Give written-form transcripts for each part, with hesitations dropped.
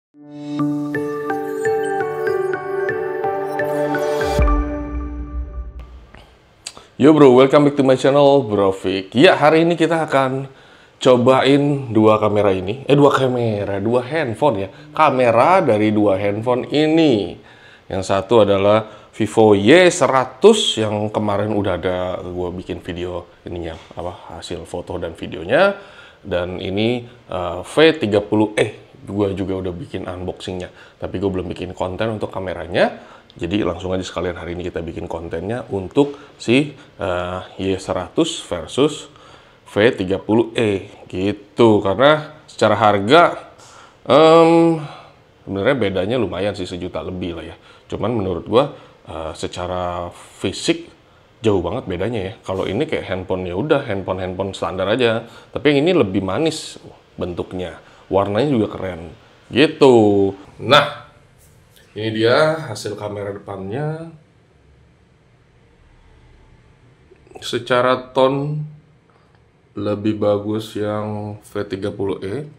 Yo bro, welcome back to my channel, Bro Fik. Ya, hari ini kita akan cobain dua handphone ya. Kamera dari dua handphone ini. Yang satu adalah Vivo Y100 yang kemarin udah ada gue bikin video ininya, hasil foto dan videonya. Dan ini V30e, gue juga udah bikin unboxingnya. Tapi gue belum bikin konten untuk kameranya. Jadi langsung aja sekalian hari ini kita bikin kontennya untuk si Y100 versus V30e gitu. Karena secara harga sebenarnya bedanya lumayan sih, 1 juta lebih lah ya. Cuman menurut gua secara fisik jauh banget bedanya ya. Kalau ini kayak handphone, ya udah handphone standar aja. Tapi yang ini lebih manis bentuknya, warnanya juga keren gitu. Nah, ini dia hasil kamera depannya. Secara tone lebih bagus yang V30e.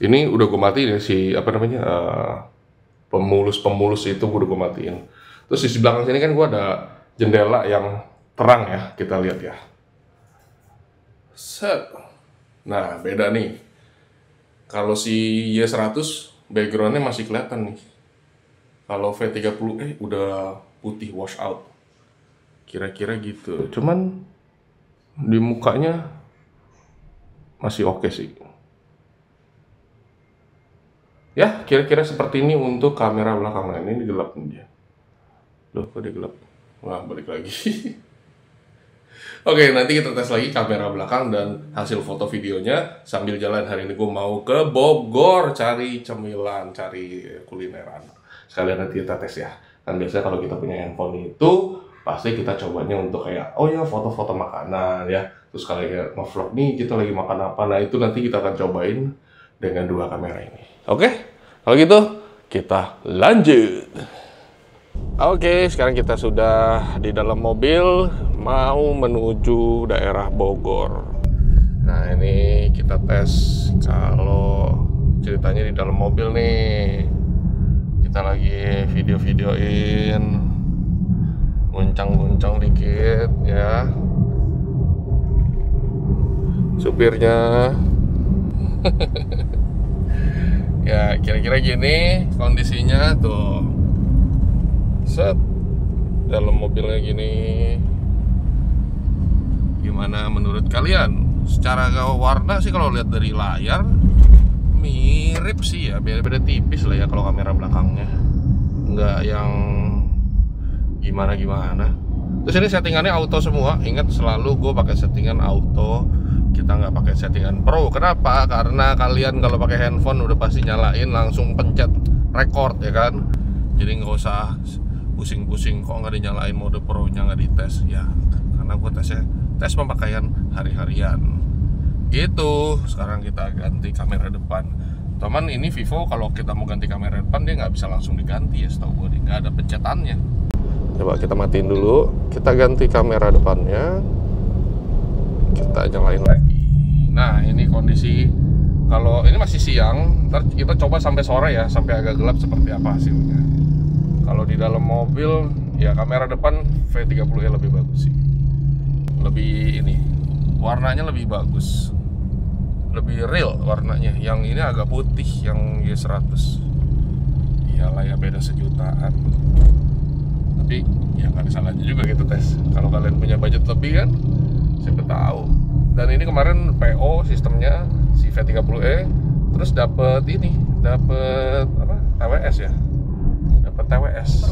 Ini udah gue matiin ya si pemulus itu udah gue matiin. Terus di belakang sini kan gue ada jendela yang terang ya, kita lihat ya. Set. Nah, beda nih. Kalau si Y100 backgroundnya masih kelihatan nih. Kalau V30e udah putih wash out. Kira-kira gitu. Cuman di mukanya masih oke sih. Ya, kira-kira seperti ini untuk kamera belakang. Nah, ini gelap nih dia. Loh, kok dia gelap? Wah, balik lagi. Oke, nanti kita tes lagi kamera belakang dan hasil foto videonya sambil jalan. Hari ini gue mau ke Bogor cari cemilan, cari kulineran. Sekalian nanti kita tes ya. Kan biasanya kalau kita punya handphone itu pasti kita cobanya untuk kayak foto-foto makanan ya. Terus kayak nge-vlog nih kita lagi makan apa. Nah, itu nanti kita akan cobain dengan dua kamera ini. Oke? Kalau gitu kita lanjut. Oke, sekarang kita sudah di dalam mobil mau menuju daerah Bogor. Nah, ini kita tes kalau ceritanya di dalam mobil nih. Kita lagi video-videoin, guncang-guncang dikit ya. Supirnya. Ya, kira-kira gini kondisinya tuh. Set. Dalam mobilnya gini. Gimana menurut kalian? Secara warna sih kalau lihat dari layar mirip sih ya, beda-beda tipis lah ya kalau kamera belakangnya, nggak yang gimana-gimana. Terus ini settingannya auto semua. Ingat selalu gue pakai settingan auto, kita nggak pakai settingan pro. Kenapa? Karena kalian kalau pakai handphone udah pasti nyalain langsung pencet record ya kan. Jadi nggak usah pusing-pusing kok nggak dinyalain mode pro nya, nggak dites ya. Karena gue tes pemakaian hari-harian. Gitu. Sekarang kita ganti kamera depan. Teman, ini Vivo kalau kita mau ganti kamera depan dia nggak bisa langsung diganti ya, setahu gue nggak ada pencetannya. Coba kita matiin dulu, kita ganti kamera depannya, kita nyalain lagi. Nah, ini kondisi kalau ini masih siang. Ntar kita coba sampai sore ya, sampai agak gelap seperti apa hasilnya. Kalau di dalam mobil ya kamera depan V30e lebih bagus sih, lebih ini warnanya lebih bagus, lebih real warnanya. Yang ini agak putih yang Y100. Iyalah ya, beda 1 jutaan. Tapi ya nggak ada salahnya juga gitu tes. Kalau kalian punya budget lebih kan, siapa tahu. Dan ini kemarin PO sistemnya si V30e, terus dapat TWS ya, dapat TWS.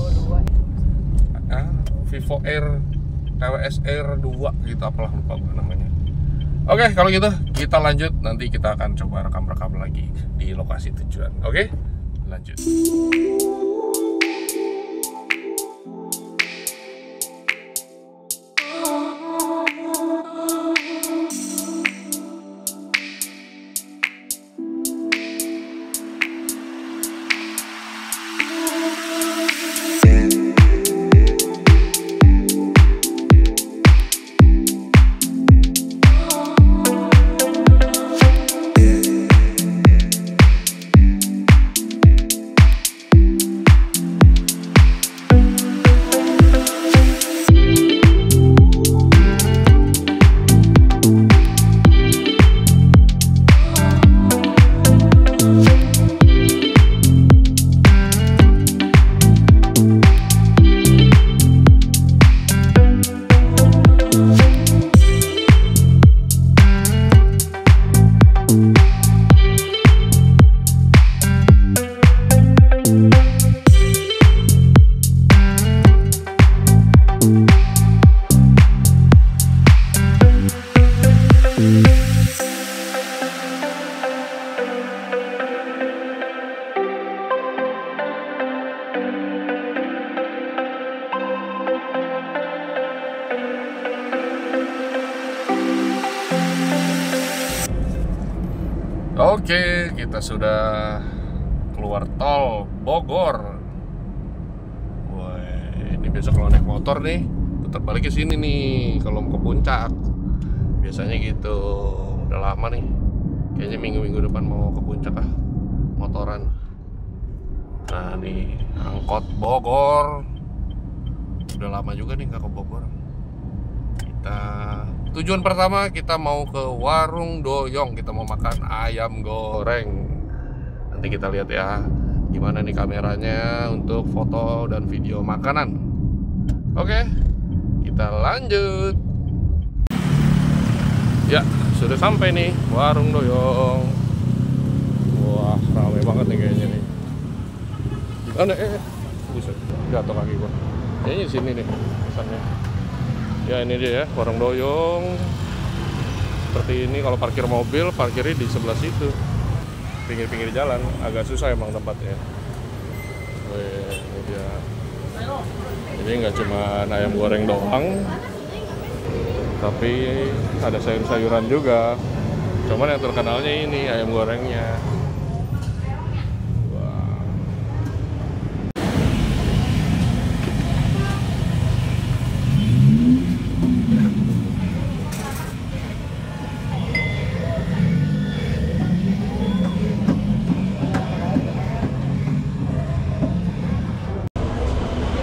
Vivo Air TWS Air 2 gitu, apalah lupa gue namanya. Oke, kalau gitu kita lanjut. Nanti kita akan coba rekam-rekam lagi di lokasi tujuan. Oke, lanjut. Oke, kita sudah keluar tol Bogor. Wah, ini biasa kalau naik motor nih, putar balik ke sini nih kalau mau ke puncak. Biasanya gitu. Udah lama nih. Kayaknya minggu-minggu depan mau ke puncak motoran. Nah, nih angkot Bogor. Udah lama juga nih nggak ke Bogor. Tujuan pertama kita mau ke Warung Doyong. Kita mau makan ayam goreng. Nanti kita lihat ya gimana nih kameranya untuk foto dan video makanan. Oke, kita lanjut. Ya, sudah sampai nih Warung Doyong. Wah, ramai banget nih kayaknya nih. Gimana buset, jatuh kaki gua. Kayaknya di sini nih pesannya. Ya, ini dia ya, Warung Doyong. Seperti ini, kalau parkir mobil, parkirnya di sebelah situ. Pinggir-pinggir jalan, agak susah emang tempatnya. Wih, ini dia. Jadi nggak cuma ayam goreng doang, tapi ada sayur-sayuran juga. Cuman yang terkenalnya ini ayam gorengnya.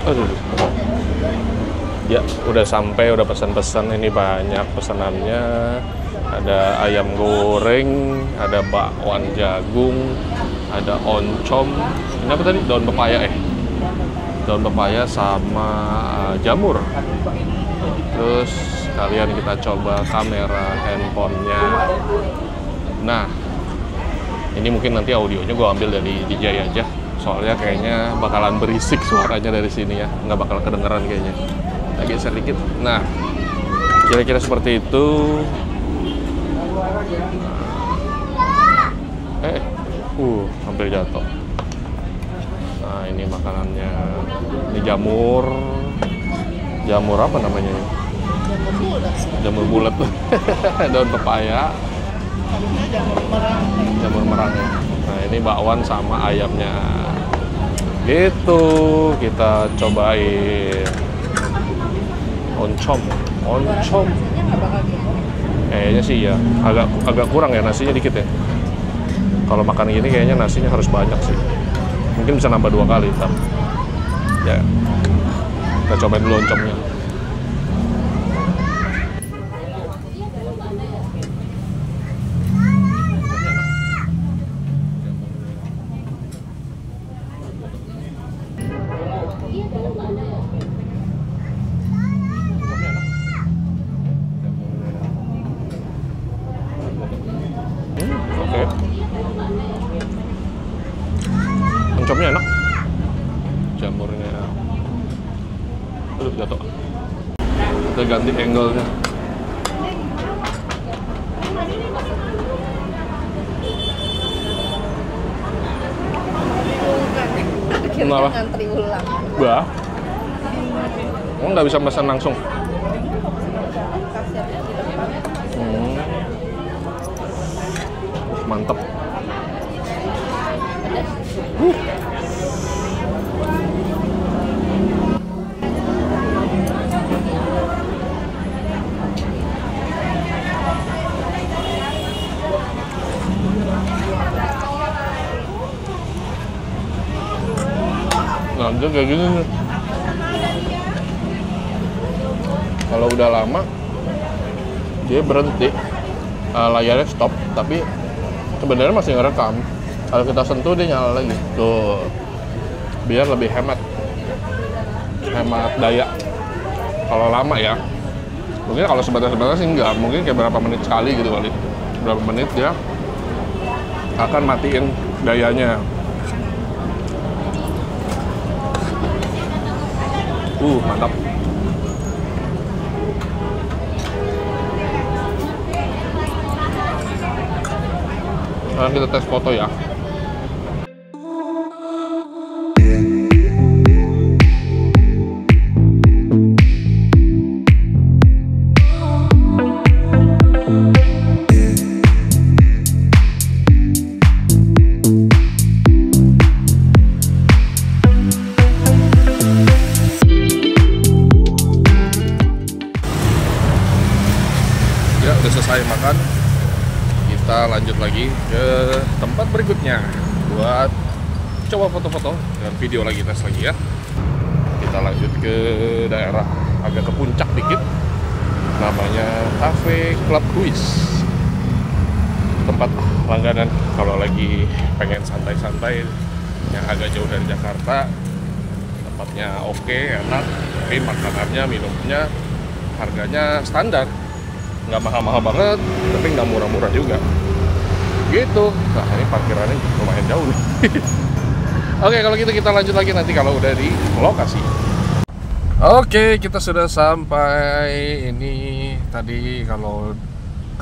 Aduh. Ya, udah sampai, udah pesan-pesan. Ini banyak pesanannya. Ada ayam goreng, ada bakwan jagung, ada oncom. Ini apa tadi? Daun pepaya Daun pepaya sama jamur. Terus kalian kita coba kamera handphonenya. Nah, ini mungkin nanti audionya gue ambil dari DJI aja. Soalnya kayaknya bakalan berisik suaranya dari sini ya, nggak bakal kedengeran kayaknya. Kita geser dikit. Nah, kira-kira seperti itu. Hampir jatuh. Nah, ini makanannya. Ini jamur. Jamur apa namanya? Jamur bulat. Daun pepaya. Jamur merang. Nah, ini bakwan sama ayamnya. Gitu, kita cobain oncom. Kayaknya sih ya, agak kurang ya nasinya dikit ya. Kalau makan gini kayaknya nasinya harus banyak sih. Mungkin bisa nambah 2 kali ntar. Ya, kita cobain dulu oncomnya. Oncomnya enak, jamurnya. Aduh, jatuh. Kita ganti angle-nya. Akhirnya ngantri ulang. Bah, nggak bisa pesan langsung. Mantep. Nah, dia kayak gini nih. Kalau udah lama, dia berhenti, layarnya stop, tapi sebenarnya masih ngerekam. Kalau kita sentuh dia nyala lagi. Tuh, biar lebih hemat daya. Kalau lama ya, mungkin kalau sebentar-sebentar sih enggak, mungkin kayak berapa menit sekali gitu kali. Berapa menit dia akan matiin dayanya. Mantap. Sekarang kita tes foto ya. lagi ke tempat berikutnya buat coba foto-foto dan video lagi, tes lagi ya. Kita lanjut ke daerah agak ke puncak dikit, namanya Cafe Club Huis. Tempat langganan kalau lagi pengen santai-santai yang agak jauh dari Jakarta. Tempatnya oke, enak, tapi makanannya, minumnya, harganya standar, nggak mahal-mahal banget, tapi nggak murah-murah juga gitu. Nah, ini parkirannya lumayan jauh nih. Oke, kalau gitu kita lanjut lagi nanti kalau udah di lokasi. Oke, kita sudah sampai. Ini tadi kalau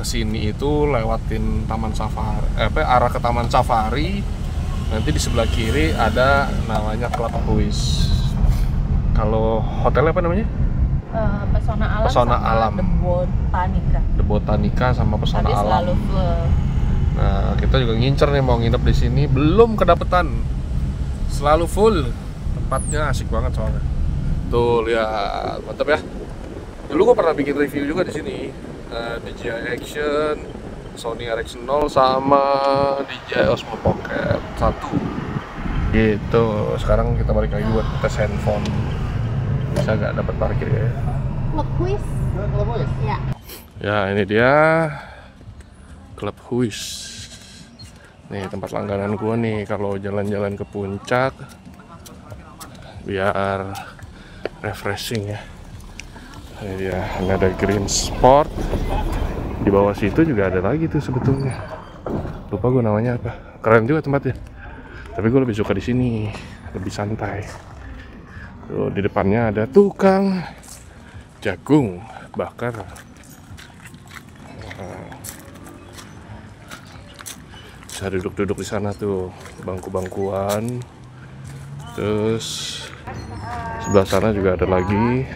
kesini itu lewatin Taman Safari, arah ke Taman Safari. Nanti di sebelah kiri ada namanya Club Huis. Kalau hotelnya apa namanya? Pesona Alam Pesona sama Alam. The Botanica. The Botanica sama Pesona Tapi Alam. selalu full. Nah, kita juga ngincer nih mau nginep di sini, belum kedapetan. Selalu full. Tempatnya asik banget soalnya. Tuh lihat, mantap ya. Dulu gue pernah bikin review juga di sini. DJI Action, Sony Ericsson 0 sama DJI Osmo Pocket 1. Gitu. Sekarang kita balik lagi buat tes handphone. Bisa nggak dapat parkir ya? Club Huis. Ya. Ya, ini dia Club Huis. Nih tempat langganan gua nih kalau jalan-jalan ke puncak biar refreshing ya. Ini dia, ini ada Green Sport. Di bawah situ juga ada lagi tuh sebetulnya. Lupa gue namanya apa. Keren juga tempatnya. Tapi gue lebih suka di sini, lebih santai. Tuh, di depannya ada tukang jagung bakar. Bisa duduk-duduk di sana tuh, bangku-bangkuan. Terus sebelah sana juga ada lagi.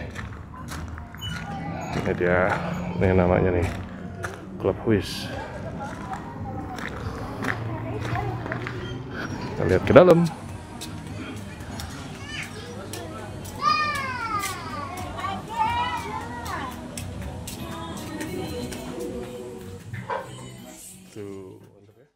Ini dia, ini namanya nih Club Huis. Kita lihat ke dalam. Tuh, mantap ya.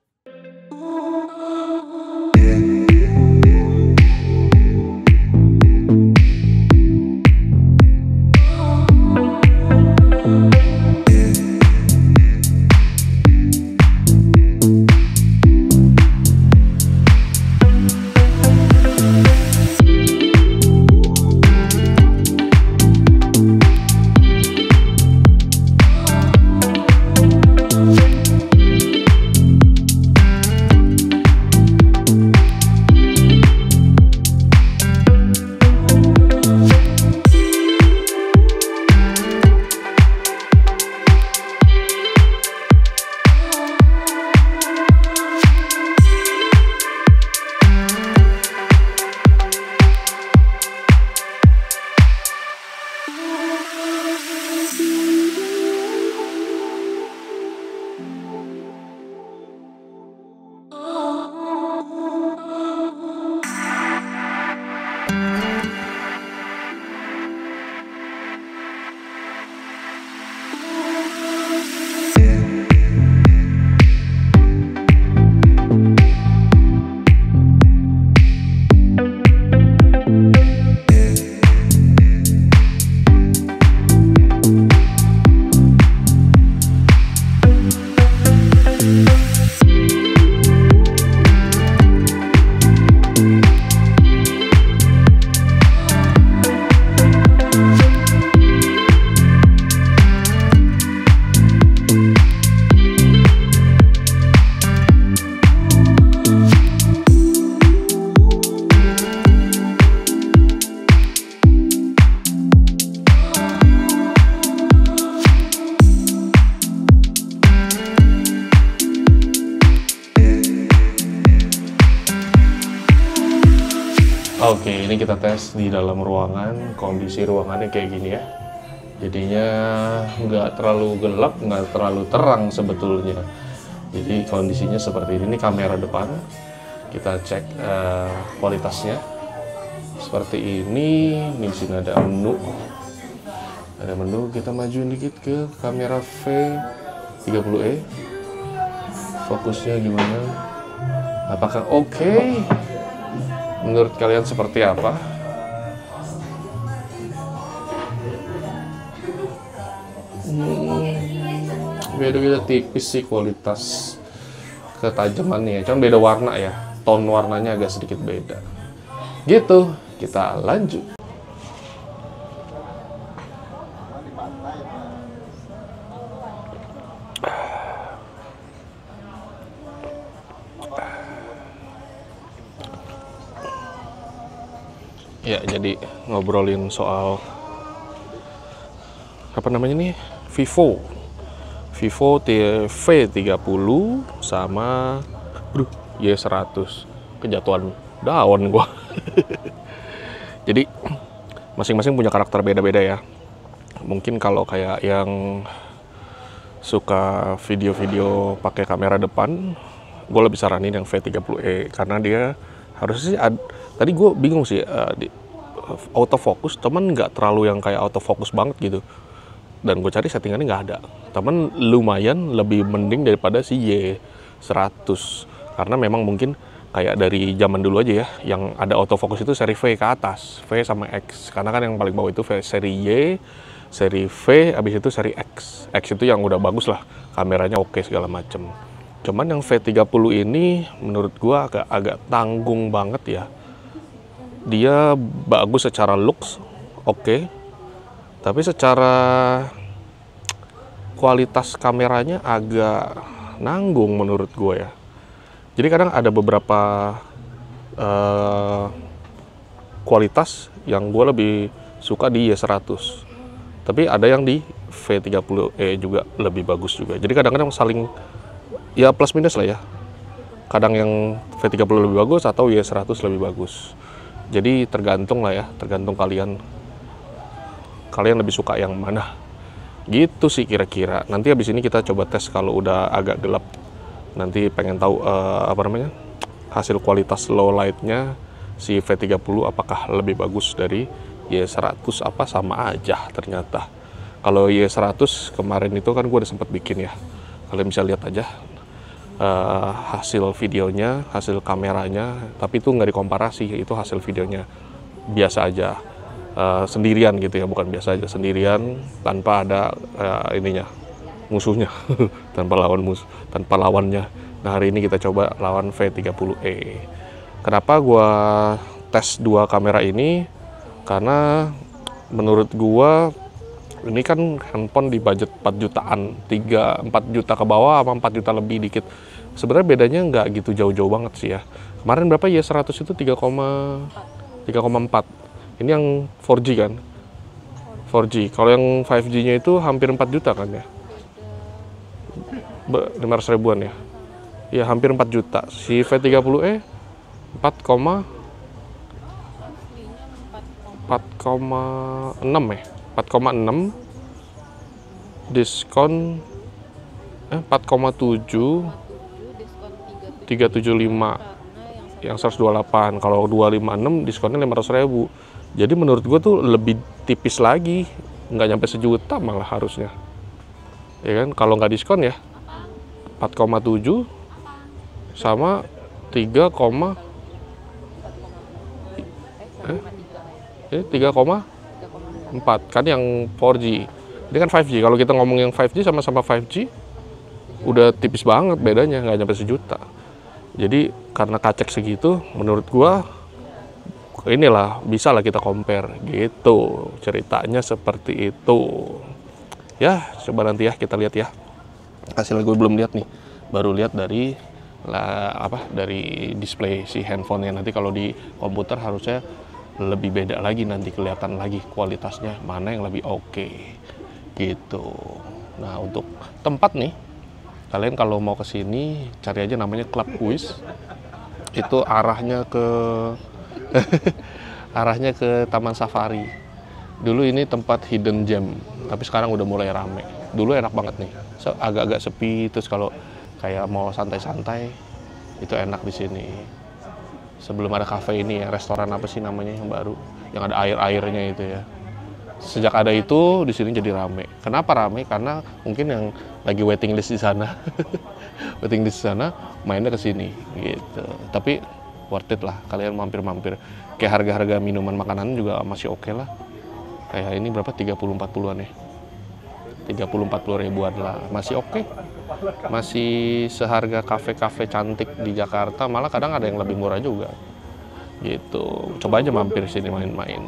Oke, ini kita tes di dalam ruangan. Kondisi ruangannya kayak gini ya. Jadinya nggak terlalu gelap, nggak terlalu terang sebetulnya. Jadi kondisinya seperti ini. Ini kamera depan. Kita cek kualitasnya. Seperti ini. Di sini ada menu. Ada menu. Kita majuin dikit ke kamera V30e. fokusnya gimana? Apakah oke? Menurut kalian seperti apa? Beda-beda tipis sih kualitas ketajamannya, cuman beda warna ya, tone warnanya agak sedikit beda. Gitu, kita lanjut. Ya, jadi ngobrolin soal apa namanya nih, Vivo V30 sama Y100. Kejatuhan daun gua. Jadi masing-masing punya karakter beda-beda ya. Mungkin kalau kayak yang suka video-video pakai kamera depan, gue lebih saranin yang V30e karena dia harusnya sih tadi gue bingung sih di autofocus, cuman nggak terlalu yang kayak autofocus banget gitu. Dan gue cari settingannya nggak ada. Temen lumayan lebih mending daripada si Y100 karena memang mungkin kayak dari zaman dulu aja ya, yang ada autofocus itu seri V ke atas, V sama X. Karena kan yang paling bawah itu seri Y, seri V, abis itu seri X. X itu yang udah bagus lah, kameranya oke segala macem. Cuman yang V30 ini menurut gua agak tanggung banget ya. Dia bagus secara looks, oke. Tapi secara kualitas kameranya agak nanggung menurut gua ya. Jadi kadang ada beberapa kualitas yang gue lebih suka di Y100. Tapi ada yang di V30e juga lebih bagus juga. Jadi kadang-kadang saling ya plus minus lah ya. Kadang yang V30 lebih bagus atau Y100 lebih bagus. Jadi tergantung lah ya, tergantung kalian lebih suka yang mana. Gitu sih kira-kira. Nanti habis ini kita coba tes kalau udah agak gelap. Nanti pengen tahu hasil kualitas low lightnya si V30 apakah lebih bagus dari Y100 apa sama aja ternyata. Kalau Y100 kemarin itu kan gue udah sempat bikin ya, kalian bisa lihat aja hasil videonya, hasil kameranya, tapi itu nggak dikomparasi, itu hasil videonya biasa aja, sendirian gitu ya, bukan biasa aja, sendirian tanpa ada ininya, musuhnya tanpa lawannya. Nah hari ini kita coba lawan V30e. Kenapa gua tes dua kamera ini? Karena menurut gua ini kan handphone di budget 4 jutaan, 4 juta ke bawah sama 4 juta lebih dikit. Sebenarnya bedanya nggak gitu jauh-jauh banget sih ya. Kemarin berapa ya, 100 itu 3,4. Ini yang 4G kan? 4G. Kalau yang 5G-nya itu hampir 4 juta kan ya? 500 ribuan ya, ya hampir 4 juta. Si V30e 4,6 ya, 4,6 diskon 4,7 375 yang 128. Kalau 256 diskonnya 500.000. Jadi menurut gue tuh lebih tipis lagi, nggak nyampe sejuta malah harusnya ya kan, kalau nggak diskon ya. 4,7 sama 3,4 kan yang 4G. Ini kan 5G. Kalau kita ngomong yang 5G sama-sama 5G udah tipis banget bedanya, nggak nyampe sejuta. Jadi karena kacek segitu menurut gua inilah bisa lah kita compare gitu. Ceritanya seperti itu. Ya, coba nanti ya kita lihat ya. Hasilnya gue belum lihat nih, baru lihat dari dari display si handphonenya. Nanti kalau di komputer harusnya lebih beda lagi, nanti kelihatan lagi kualitasnya mana yang lebih oke gitu. Nah untuk tempat nih, kalian kalau mau ke sini cari aja namanya Club Quiz. Itu arahnya ke arahnya ke Taman Safari. Dulu ini tempat hidden gem, tapi sekarang udah mulai rame. Dulu enak banget nih, agak-agak sepi. Terus kalau kayak mau santai-santai itu enak di sini. Sebelum ada cafe ini ya, restoran apa sih namanya yang baru, yang ada air-airnya itu ya. Sejak ada itu di sini jadi rame. Kenapa rame? Karena mungkin yang lagi waiting list di sana, waiting list di sana mainnya ke sini gitu. Tapi worth it lah, kalian mampir-mampir. Kayak harga-harga minuman makanan juga masih oke lah. Kayak ini berapa? 30-40an ya. 30-40 ribuan lah, masih oke. Masih seharga kafe-kafe cantik di Jakarta, malah kadang ada yang lebih murah juga. Gitu. Coba aja mampir sini main-main.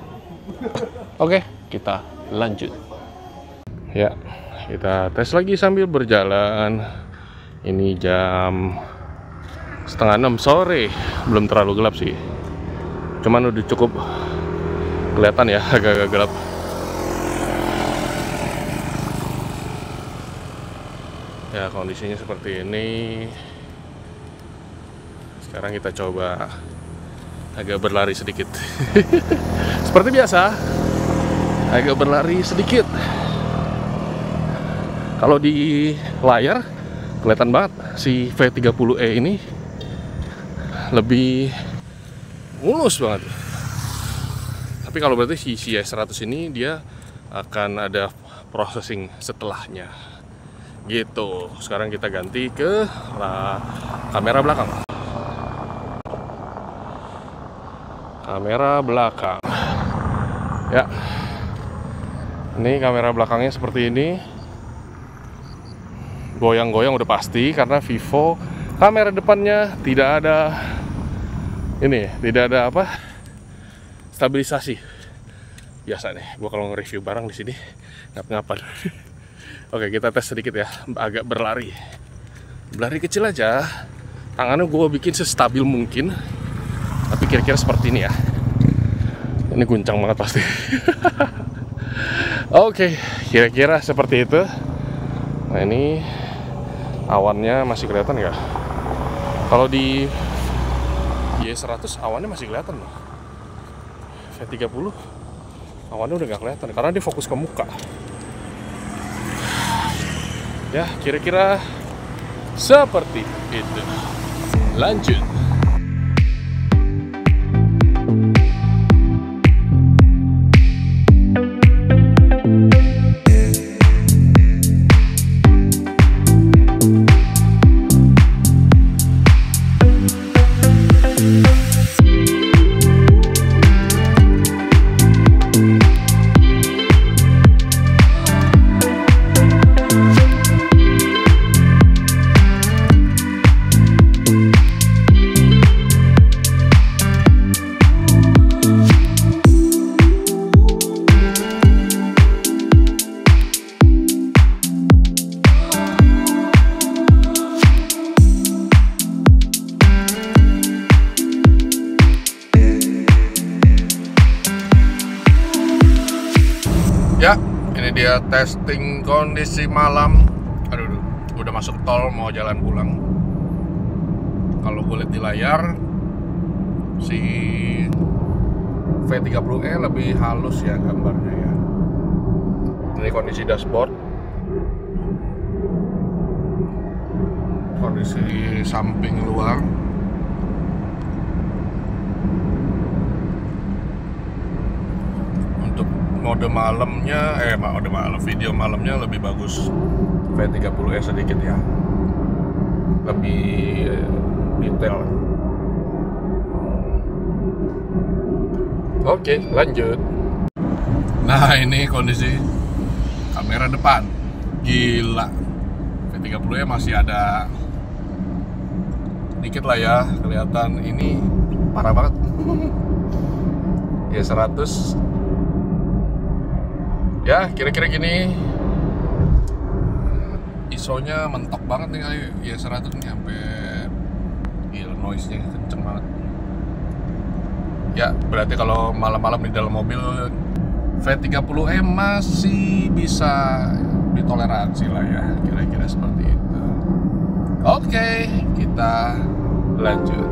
Oke, kita lanjut. Ya, kita tes lagi sambil berjalan. Ini jam 5:30 sore, belum terlalu gelap sih. Cuman udah cukup kelihatan ya, agak-agak gelap. Ya, kondisinya seperti ini. Sekarang kita coba agak berlari sedikit. Seperti biasa, agak berlari sedikit. Kalau di layar kelihatan banget si V30e ini lebih mulus banget. Tapi kalau berarti si CI100 ini dia akan ada processing setelahnya. Gitu. Sekarang kita ganti ke kamera belakang. Kamera belakang. Ya. Ini kamera belakangnya seperti ini. Goyang-goyang udah pasti karena Vivo kamera depannya tidak ada ini, tidak ada apa? Stabilisasi. Biasa nih, gua kalau nge-review barang di sini ngap-ngapan. Oke, kita tes sedikit ya, agak berlari. Berlari kecil aja. Tangannya gua bikin sestabil mungkin. Tapi kira-kira seperti ini ya. Ini guncang banget pasti. Oke, kira-kira seperti itu. Nah, ini awannya masih kelihatan nggak? Kalau di Y100 awannya masih kelihatan loh. V30 awannya udah nggak kelihatan karena dia fokus ke muka. Ya, kira-kira seperti itu. Lanjut. Ya, ini dia testing kondisi malam. Aduh, udah masuk tol mau jalan pulang. Kalau gue lihat di layar, si V30e lebih halus ya gambarnya ya. Ini kondisi dashboard, kondisi samping luar. Mode malamnya, video malamnya lebih bagus V30e sedikit ya, lebih detail. Oke, lanjut. Nah, ini kondisi kamera depan, gila. V30e masih ada dikit lah ya, kelihatan ini parah banget. Ya 100. Ya, kira-kira gini. ISO-nya mentok banget nih kali ya 100 nih, sampai gila, noise-nya kenceng banget. Ya, berarti kalau malam-malam di dalam mobil V30e masih bisa ditoleransi lah ya, kira-kira seperti itu. Oke, kita lanjut.